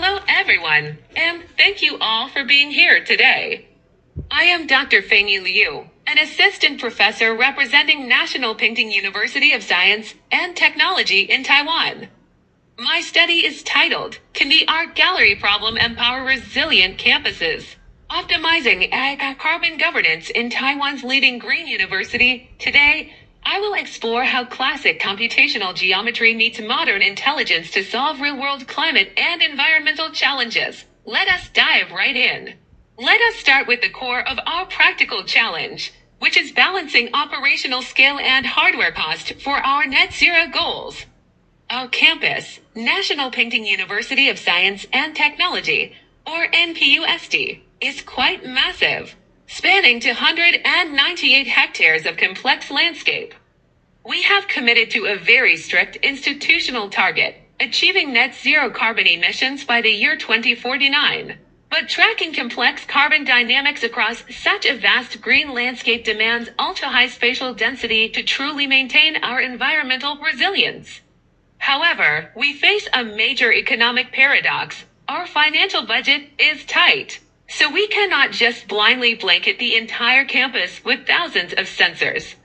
Hello everyone, and thank you all for being here today. I am Dr. Fangyi Liu, an assistant professor representing National Pingting University of Science and Technology in Taiwan. My study is titled, Can the Art Gallery Problem Empower Resilient Campuses? Optimizing carbon governance in Taiwan's leading green university. Today, I will explore how classic computational geometry meets modern intelligence to solve real-world climate and environmental challenges. Let us dive right in. Let us start with the core of our practical challenge, which is balancing operational scale and hardware cost for our net zero goals. Our campus, National Pingting University of Science and Technology, or NPUST, is quite massive, spanning 298 hectares of complex landscape. We have committed to a very strict institutional target, achieving net zero carbon emissions by the year 2049. But tracking complex carbon dynamics across such a vast green landscape demands ultra-high spatial density to truly maintain our environmental resilience. However, we face a major economic paradox. Our financial budget is tight, so we cannot just blindly blanket the entire campus with thousands of sensors.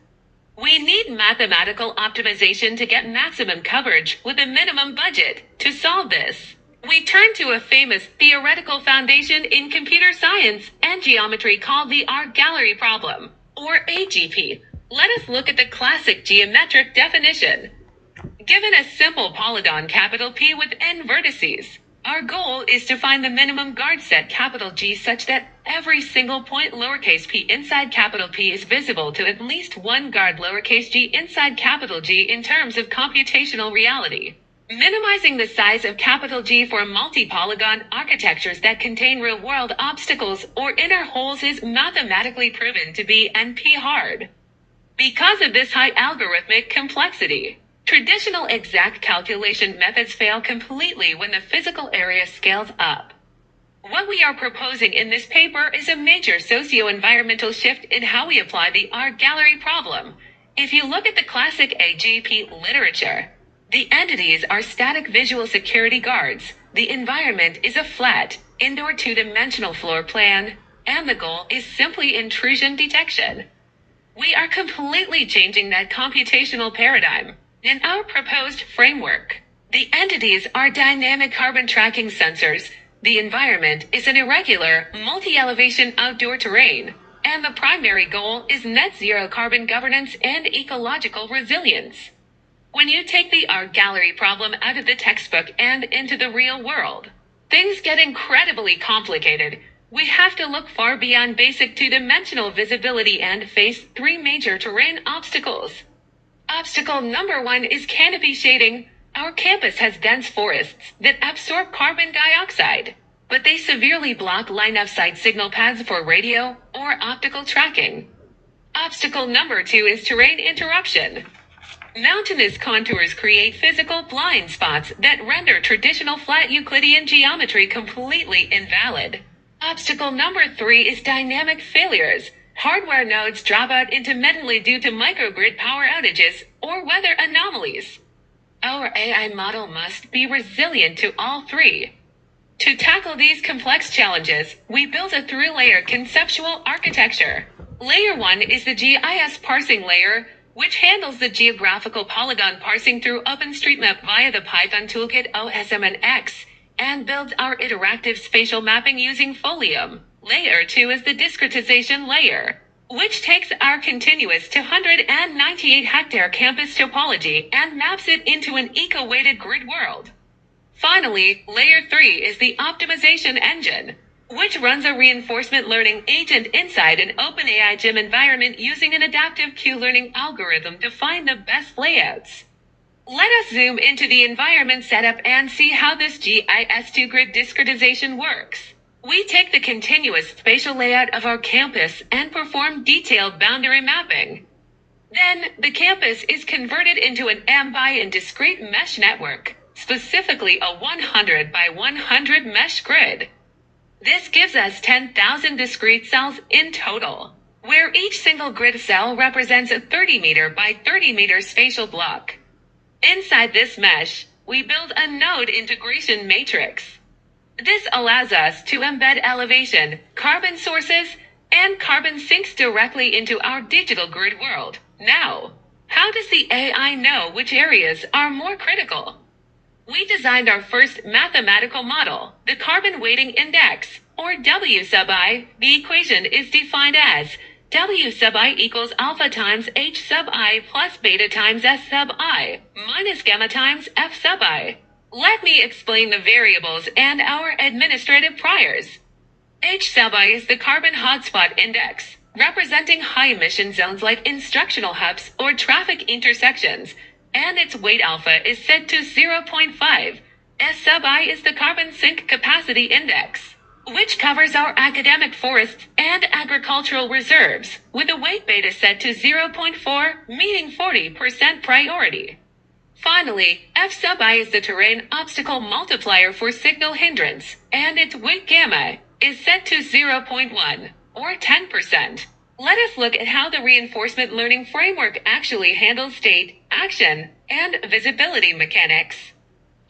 We need mathematical optimization to get maximum coverage with a minimum budget. To solve this, we turn to a famous theoretical foundation in computer science and geometry called the Art Gallery Problem, or AGP. Let us look at the classic geometric definition. Given a simple polygon P with n vertices, our goal is to find the minimum guard set G such that every single point p inside P is visible to at least one guard g inside G in terms of computational reality. Minimizing the size of G for multi-polygon architectures that contain real-world obstacles or inner holes is mathematically proven to be NP hard. Because of this high algorithmic complexity, traditional exact calculation methods fail completely when the physical area scales up. What we are proposing in this paper is a major socio-environmental shift in how we apply the art gallery problem. If you look at the classic AGP literature, the entities are static visual security guards, the environment is a flat, indoor two-dimensional floor plan, and the goal is simply intrusion detection. We are completely changing that computational paradigm. In our proposed framework, the entities are dynamic carbon tracking sensors, the environment is an irregular, multi-elevation outdoor terrain, and the primary goal is net zero carbon governance and ecological resilience. When you take the art gallery problem out of the textbook and into the real world, things get incredibly complicated. We have to look far beyond basic two-dimensional visibility and face three major terrain obstacles. Obstacle number 1 is canopy shading. Our campus has dense forests that absorb carbon dioxide, but they severely block line-of-sight signal paths for radio or optical tracking. Obstacle number 2 is terrain interruption. Mountainous contours create physical blind spots that render traditional flat Euclidean geometry completely invalid. Obstacle number 3 is dynamic failures. Hardware nodes drop out intermittently due to microgrid power outages or weather anomalies. Our AI model must be resilient to all three. To tackle these complex challenges, we built a three-layer conceptual architecture. Layer 1 is the GIS parsing layer, which handles the geographical polygon parsing through OpenStreetMap via the Python toolkit OSM&X, and builds our interactive spatial mapping using Folium. Layer 2 is the discretization layer, which takes our continuous 298 hectare campus topology and maps it into an eco-weighted grid world. Finally, Layer 3 is the optimization engine, which runs a reinforcement learning agent inside an OpenAI gym environment using an adaptive Q-learning algorithm to find the best layouts. Let us zoom into the environment setup and see how this GIS2 grid discretization works. We take the continuous spatial layout of our campus and perform detailed boundary mapping. Then, the campus is converted into an ambient discrete mesh network, specifically a 100 by 100 mesh grid. This gives us 10,000 discrete cells in total, where each single grid cell represents a 30 meter by 30 meter spatial block. Inside this mesh, we build a node integration matrix. This allows us to embed elevation, carbon sources, and carbon sinks directly into our digital grid world. Now, how does the AI know which areas are more critical? We designed our first mathematical model, the Carbon Weighting Index, or W sub I. The equation is defined as W sub I equals alpha times H sub I plus beta times S sub I minus gamma times F sub I. Let me explain the variables and our administrative priors. H sub I is the carbon hotspot index, representing high emission zones like instructional hubs or traffic intersections, and its weight alpha is set to 0.5. S sub I is the carbon sink capacity index, which covers our academic forests and agricultural reserves, with a weight beta set to 0.4, meaning 40% priority. Finally, F sub I is the terrain obstacle multiplier for signal hindrance, and its weight gamma is set to 0.1, or 10%. Let us look at how the reinforcement learning framework actually handles state, action, and visibility mechanics.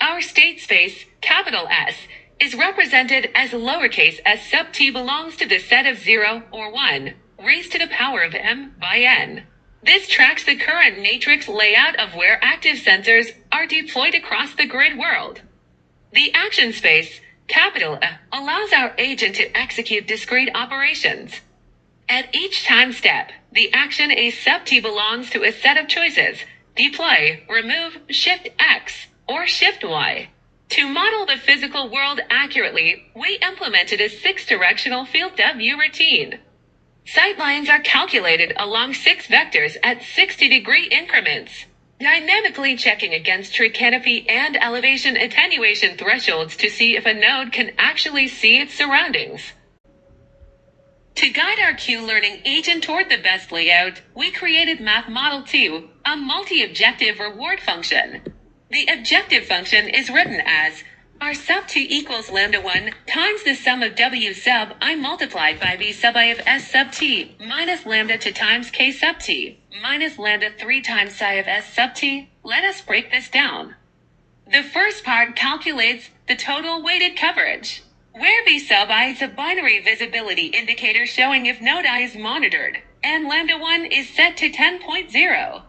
Our state space, capital S, is represented as lowercase s sub t belongs to the set of 0 or 1, raised to the power of m by n. This tracks the current matrix layout of where active sensors are deployed across the grid world. The action space, capital A, allows our agent to execute discrete operations. At each time step, the action A sub t belongs to a set of choices: deploy, remove, shift X, or shift Y. To model the physical world accurately, we implemented a 6-directional field of view routine. Sight lines are calculated along 6 vectors at 60-degree increments, dynamically checking against tree canopy and elevation attenuation thresholds to see if a node can actually see its surroundings. To guide our Q-learning agent toward the best layout, we created Math Model 2, a multi-objective reward function. The objective function is written as R sub 2 equals lambda 1 times the sum of W sub I multiplied by V sub I of S sub t minus lambda 2 times K sub t minus lambda 3 times psi of S sub t. Let us break this down. The first part calculates the total weighted coverage, where V sub I is a binary visibility indicator showing if node I is monitored, and lambda 1 is set to 10.0.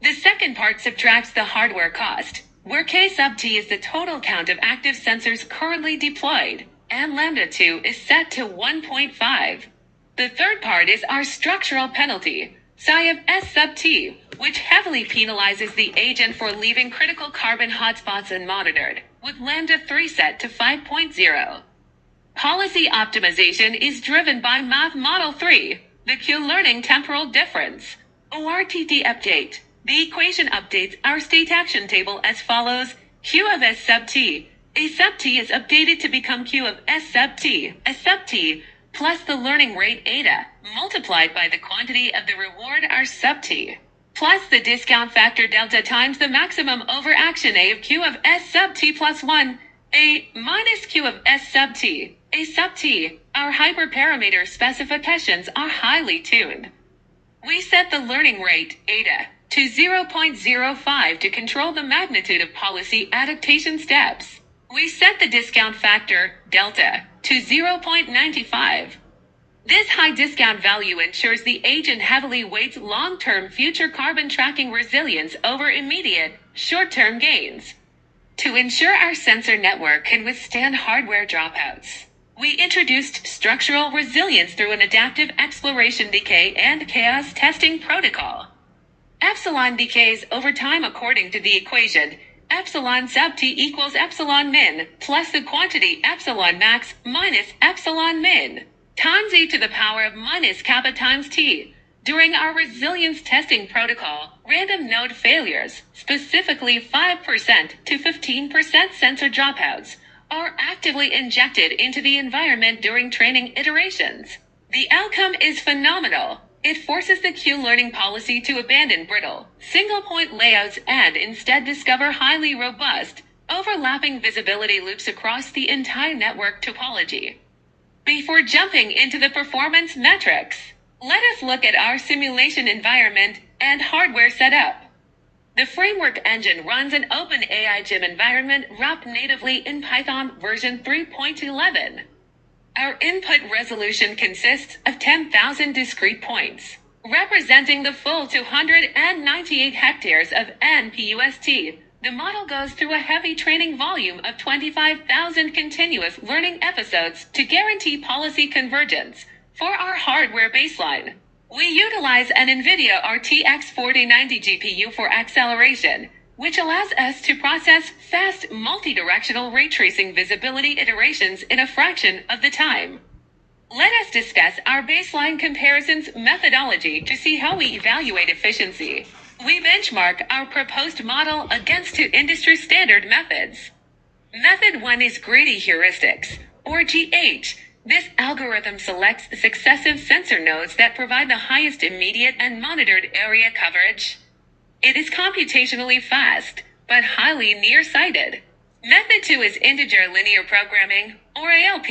The second part subtracts the hardware cost, where K sub t is the total count of active sensors currently deployed, and lambda 2 is set to 1.5. The third part is our structural penalty, psi of S sub t, which heavily penalizes the agent for leaving critical carbon hotspots unmonitored, with lambda 3 set to 5.0. Policy optimization is driven by Math Model 3, the Q-learning temporal difference, ORTT update. The equation updates our state action table as follows: Q of S sub t. A sub t is updated to become Q of S sub t, S sub t, plus the learning rate eta, multiplied by the quantity of the reward R sub t, plus the discount factor delta times the maximum over action A of Q of S sub t plus 1, A minus Q of S sub t, A sub t. Our hyperparameter specifications are highly tuned. We set the learning rate, eta, to 0.05 to control the magnitude of policy adaptation steps. We set the discount factor, delta, to 0.95. This high discount value ensures the agent heavily weights long-term future carbon tracking resilience over immediate, short-term gains. To ensure our sensor network can withstand hardware dropouts, we introduced structural resilience through an adaptive exploration decay and chaos testing protocol. Epsilon decays over time according to the equation epsilon sub t equals epsilon min plus the quantity epsilon max minus epsilon min times e to the power of minus kappa times t. During our resilience testing protocol, random node failures, specifically 5% to 15% sensor dropouts, are actively injected into the environment during training iterations. The outcome is phenomenal. It forces the Q-learning policy to abandon brittle, single-point layouts and instead discover highly robust, overlapping visibility loops across the entire network topology. Before jumping into the performance metrics, let us look at our simulation environment and hardware setup. The framework engine runs an OpenAI Gym environment wrapped natively in Python version 3.11. Our input resolution consists of 10,000 discrete points, representing the full 298 hectares of NPUST. The model goes through a heavy training volume of 25,000 continuous learning episodes to guarantee policy convergence. For our hardware baseline, we utilize an NVIDIA RTX 4090 GPU for acceleration, which allows us to process fast multi-directional ray tracing visibility iterations in a fraction of the time. Let us discuss our baseline comparisons methodology to see how we evaluate efficiency. We benchmark our proposed model against two industry standard methods. Method 1 is greedy heuristics, or GH. This algorithm selects successive sensor nodes that provide the highest immediate and monitored area coverage. It is computationally fast, but highly nearsighted. Method 2 is integer linear programming, or ALP.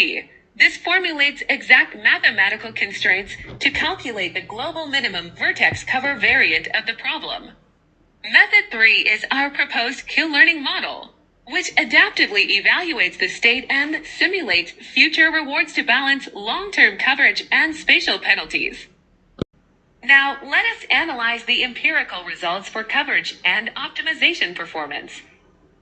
This formulates exact mathematical constraints to calculate the global minimum vertex cover variant of the problem. Method 3 is our proposed Q-learning model, which adaptively evaluates the state and simulates future rewards to balance long-term coverage and spatial penalties. Now, let us analyze the empirical results for coverage and optimization performance.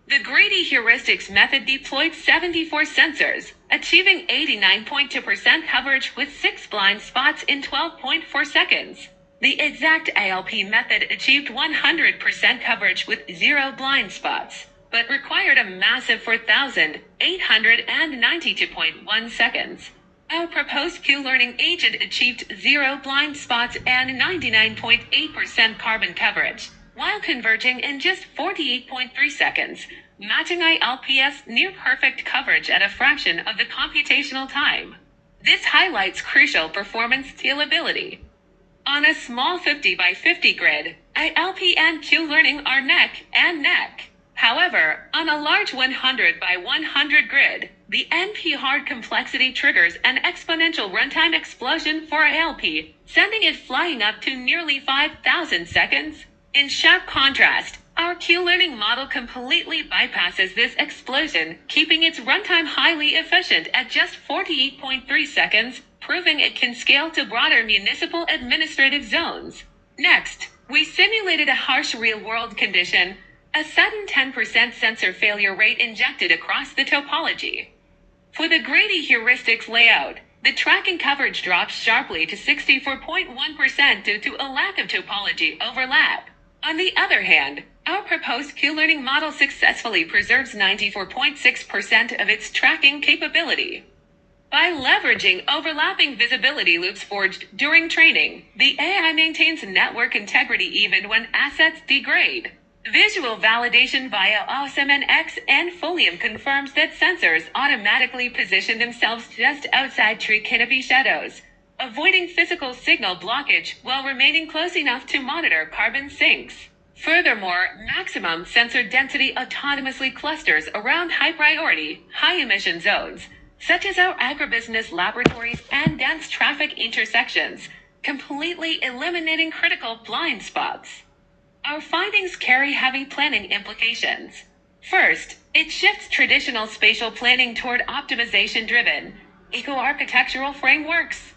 The greedy heuristics method deployed 74 sensors, achieving 89.2% coverage with 6 blind spots in 12.4 seconds. The exact ALP method achieved 100% coverage with 0 blind spots, but required a massive 4,892.1 seconds. Our proposed Q-learning agent achieved 0 blind spots and 99.8% carbon coverage, while converging in just 48.3 seconds, matching ILP's near-perfect coverage at a fraction of the computational time. This highlights crucial performance scalability. On a small 50 by 50 grid, ILP and Q-learning are neck and neck. However, on a large 100 by 100 grid, the NP hard complexity triggers an exponential runtime explosion for ILP, sending it flying up to nearly 5,000 seconds. In sharp contrast, our Q-learning model completely bypasses this explosion, keeping its runtime highly efficient at just 48.3 seconds, proving it can scale to broader municipal administrative zones. Next, we simulated a harsh real-world condition, a sudden 10% sensor failure rate injected across the topology. For the greedy heuristics layout, the tracking coverage drops sharply to 64.1% due to a lack of topology overlap. On the other hand, our proposed Q-learning model successfully preserves 94.6% of its tracking capability. By leveraging overlapping visibility loops forged during training, the AI maintains network integrity even when assets degrade. Visual validation via ICONS2026 and Folium confirms that sensors automatically position themselves just outside tree canopy shadows, avoiding physical signal blockage while remaining close enough to monitor carbon sinks. Furthermore, maximum sensor density autonomously clusters around high-priority, high-emission zones, such as our agribusiness laboratories and dense traffic intersections, completely eliminating critical blind spots. Our findings carry heavy planning implications. First, it shifts traditional spatial planning toward optimization-driven, eco-architectural frameworks.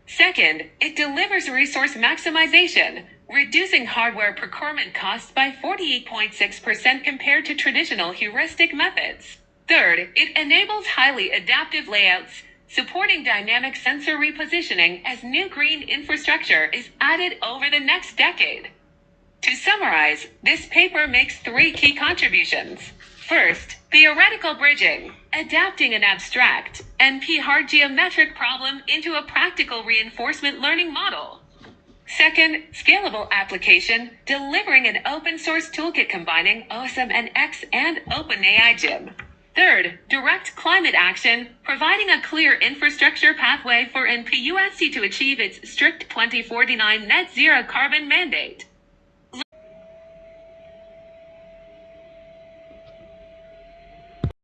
Second, it delivers resource maximization, reducing hardware procurement costs by 48.6% compared to traditional heuristic methods. Third, it enables highly adaptive layouts, supporting dynamic sensor repositioning as new green infrastructure is added over the next decade. To summarize, this paper makes 3 key contributions. First, theoretical bridging, adapting an abstract, NP hard geometric problem into a practical reinforcement learning model. Second, scalable application, delivering an open-source toolkit combining ICONS2026 and OpenAI Gym. Third, direct climate action, providing a clear infrastructure pathway for NPUST to achieve its strict 2049 net zero carbon mandate.